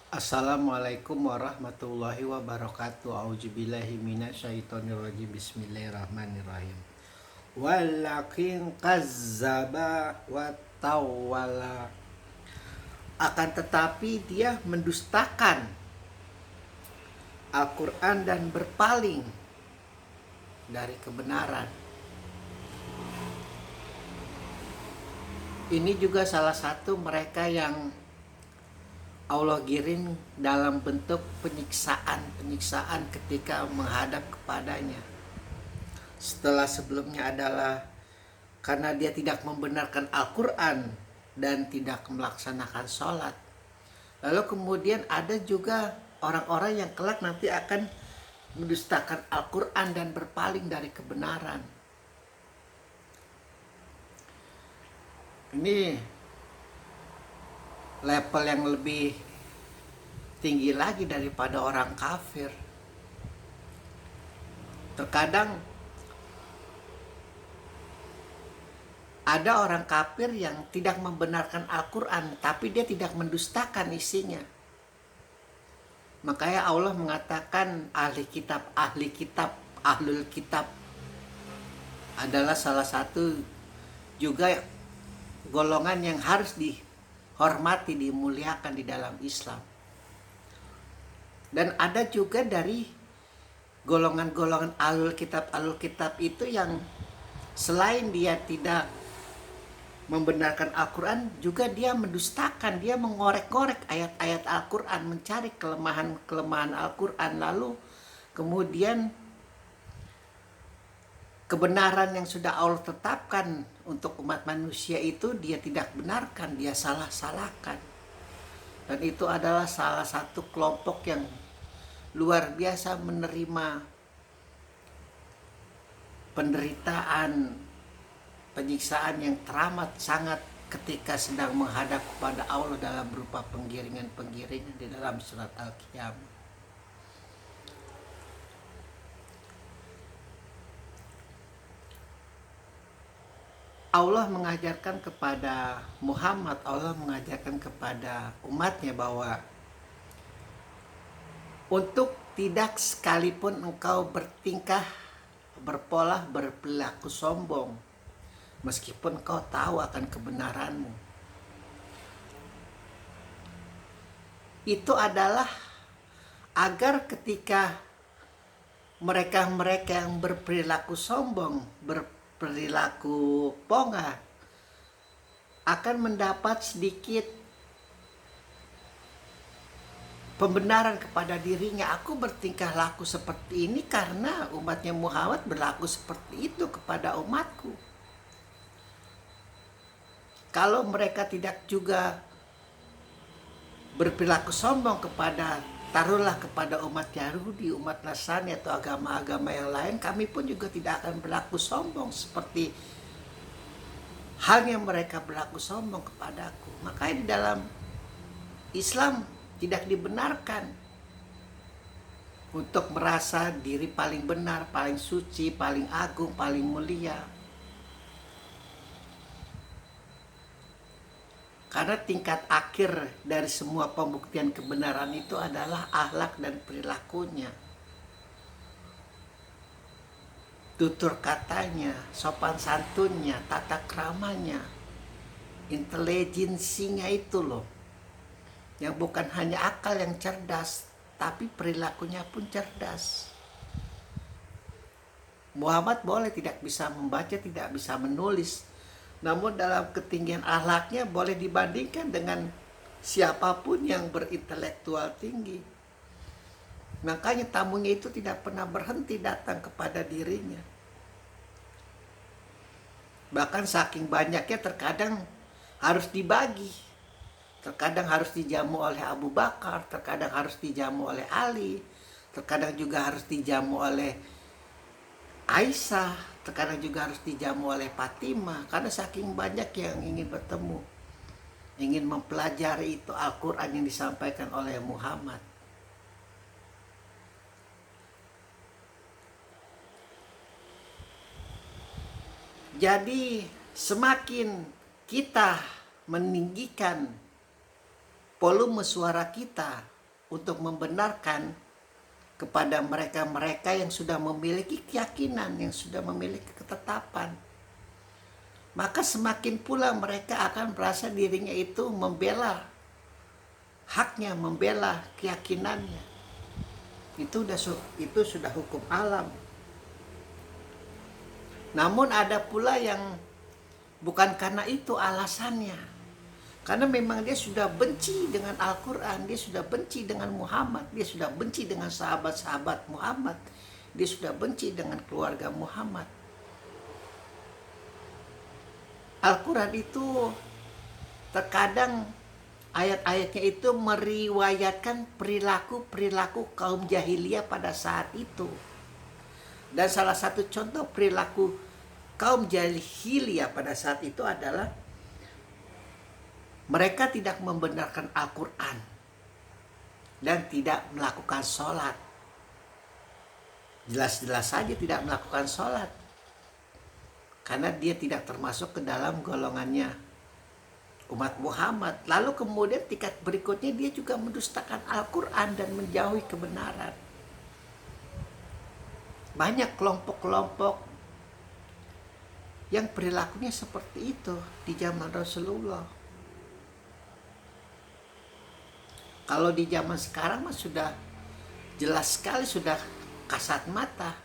Assalamualaikum warahmatullahi wabarakatuh. A'udzubillahi minasyaitonirrajim. Bismillahirrahmanirrahim. Walakin kazzaba wa tawalla. Akan tetapi dia mendustakan Al-Quran dan berpaling dari kebenaran. Ini juga salah satu mereka yang Allah giring dalam bentuk penyiksaan ketika menghadap kepadanya. Setelah sebelumnya adalah karena dia tidak membenarkan Al-Quran dan tidak melaksanakan sholat. Lalu kemudian ada juga orang-orang yang kelak nanti akan mendustakan Al-Quran dan berpaling dari kebenaran. Ini level yang lebih tinggi lagi daripada orang kafir. Terkadang ada orang kafir yang tidak membenarkan Al-Quran, tapi dia tidak mendustakan isinya. Makanya Allah mengatakan ahlul kitab adalah salah satu juga golongan yang harus dihormati, dimuliakan di dalam Islam. Dan ada juga dari golongan-golongan ahlul kitab itu yang selain dia tidak membenarkan Al-Quran, juga dia mendustakan, dia mengorek-ngorek ayat-ayat Al-Quran, mencari kelemahan-kelemahan Al-Quran, lalu kemudian kebenaran yang sudah Allah tetapkan untuk umat manusia itu dia tidak benarkan, dia salah-salahkan. Dan itu adalah salah satu kelompok yang luar biasa menerima penderitaan, penyiksaan yang teramat sangat ketika sedang menghadap kepada Allah dalam berupa penggiringan-penggiringan di dalam surat Al-Qiyamah. Allah mengajarkan kepada Muhammad, Allah mengajarkan kepada umatnya bahwa untuk tidak sekalipun engkau bertingkah, berpola, berperilaku sombong, meskipun kau tahu akan kebenaranmu. Itu adalah agar ketika mereka-mereka yang berperilaku sombong, berperilaku pongah, akan mendapat sedikit pembenaran kepada dirinya. Aku bertingkah laku seperti ini karena umatnya Muhammad berlaku seperti itu kepada umatku. Kalau mereka tidak juga berperilaku sombong kepada, taruhlah kepada umat Yahudi, umat Nasrani atau agama-agama yang lain, kami pun juga tidak akan berlaku sombong seperti halnya mereka berlaku sombong kepadaku. Makanya di dalam Islam tidak dibenarkan untuk merasa diri paling benar, paling suci, paling agung, paling mulia. Karena tingkat akhir dari semua pembuktian kebenaran itu adalah akhlak dan perilakunya. Tutur katanya, sopan santunnya, tata keramanya, intelijensinya itu loh. Yang bukan hanya akal yang cerdas, tapi perilakunya pun cerdas. Muhammad boleh tidak bisa membaca, tidak bisa menulis, namun dalam ketinggian akhlaknya boleh dibandingkan dengan siapapun yang berintelektual tinggi. Makanya tamunya itu tidak pernah berhenti datang kepada dirinya. Bahkan saking banyaknya terkadang harus dibagi. Terkadang harus dijamu oleh Abu Bakar, terkadang harus dijamu oleh Ali, terkadang juga harus dijamu oleh Aisyah, terkadang juga harus dijamu oleh Fatimah, karena saking banyak yang ingin bertemu, ingin mempelajari itu Al-Quran yang disampaikan oleh Muhammad. Jadi semakin kita meninggikan volume suara kita, untuk membenarkan kepada mereka-mereka yang sudah memiliki keyakinan, yang sudah memiliki ketetapan. Maka semakin pula mereka akan merasa dirinya itu membela haknya, membela keyakinannya. Itu sudah hukum alam. Namun ada pula yang bukan karena itu alasannya. Karena memang dia sudah benci dengan Al-Quran, dia sudah benci dengan Muhammad, dia sudah benci dengan sahabat-sahabat Muhammad, dia sudah benci dengan keluarga Muhammad. Al-Quran itu terkadang ayat-ayatnya itu meriwayatkan perilaku kaum jahiliyah pada saat itu. Dan salah satu contoh perilaku kaum jahiliyah pada saat itu adalah mereka tidak membenarkan Al-Quran dan tidak melakukan sholat. Jelas-jelas saja tidak melakukan sholat, karena dia tidak termasuk ke dalam golongannya umat Muhammad. Lalu kemudian tingkat berikutnya dia juga mendustakan Al-Quran dan menjauhi kebenaran. Banyak kelompok-kelompok yang perilakunya seperti itu di zaman Rasulullah. Kalau di zaman sekarang mah sudah jelas sekali, sudah kasat mata.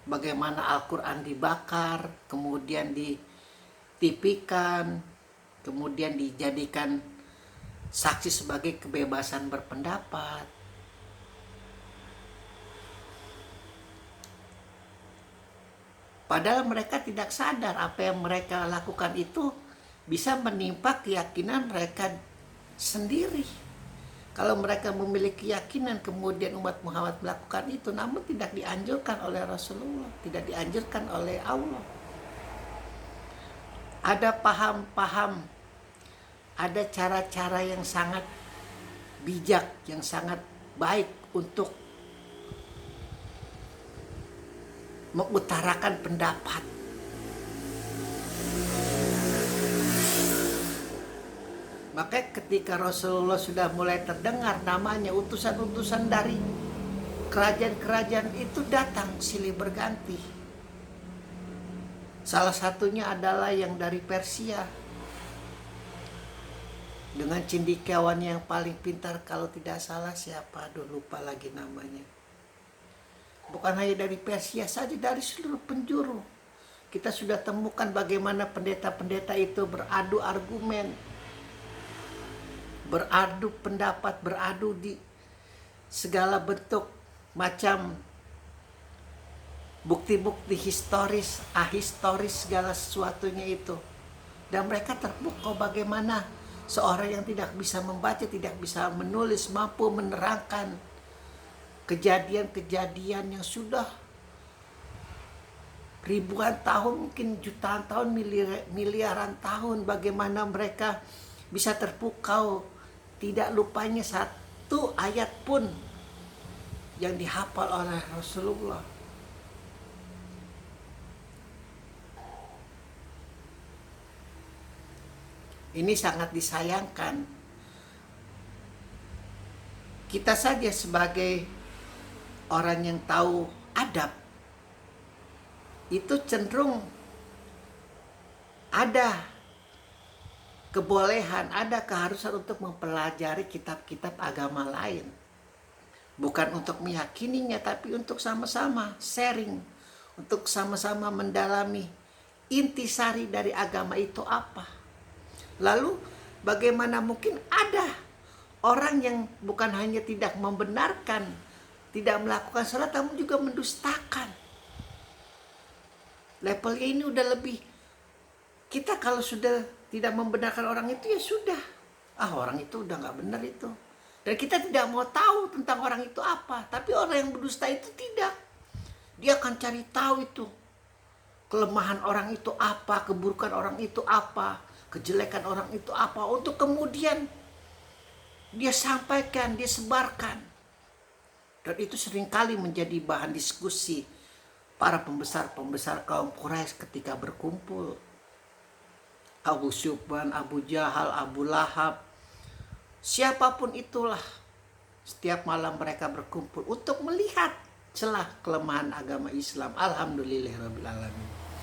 Bagaimana Al-Quran dibakar, kemudian ditipikan, kemudian dijadikan saksi sebagai kebebasan berpendapat. Padahal mereka tidak sadar apa yang mereka lakukan itu bisa menimpa keyakinan mereka sendiri. Kalau mereka memiliki keyakinan kemudian umat Muhammad melakukan itu, namun tidak dianjurkan oleh Rasulullah, tidak dianjurkan oleh Allah. Ada paham-paham, ada cara-cara yang sangat bijak, yang sangat baik untuk mengutarakan pendapat. Maka ketika Rasulullah sudah mulai terdengar namanya, utusan-utusan dari kerajaan-kerajaan itu datang silih berganti. Salah satunya adalah yang dari Persia, dengan cendekiawan yang paling pintar, kalau tidak salah siapa, aduh lupa lagi namanya. Bukan hanya dari Persia saja, dari seluruh penjuru. Kita sudah temukan bagaimana pendeta-pendeta itu beradu argumen, beradu pendapat, beradu di segala bentuk macam bukti-bukti historis, ahistoris, segala sesuatunya itu. Dan mereka terpukau bagaimana seorang yang tidak bisa membaca, tidak bisa menulis, mampu menerangkan kejadian-kejadian yang sudah ribuan tahun, mungkin jutaan tahun, miliaran tahun. Bagaimana mereka bisa terpukau, tidak lupanya satu ayat pun yang dihafal oleh Rasulullah. Ini sangat disayangkan. Kita saja sebagai orang yang tahu adab, itu cenderung ada kebolehan, ada keharusan untuk mempelajari kitab-kitab agama lain. Bukan untuk meyakininya, tapi untuk sama-sama sharing, untuk sama-sama mendalami intisari dari agama itu apa. Lalu bagaimana mungkin ada orang yang bukan hanya tidak membenarkan, tidak melakukan sholat, namun juga mendustakan. Levelnya ini udah lebih. Kita kalau sudah tidak membenarkan orang itu, ya sudah, orang itu udah gak benar itu. Dan kita tidak mau tahu tentang orang itu apa. Tapi orang yang berdusta itu tidak. Dia akan cari tahu itu, kelemahan orang itu apa, keburukan orang itu apa, kejelekan orang itu apa, untuk kemudian dia sampaikan, dia sebarkan. Dan itu seringkali menjadi bahan diskusi para pembesar-pembesar kaum Quraisy ketika berkumpul. Abu Sufyan, Abu Jahal, Abu Lahab, siapapun itulah Setiap malam mereka berkumpul untuk melihat celah kelemahan agama Islam. Alhamdulillahirabbil alamin.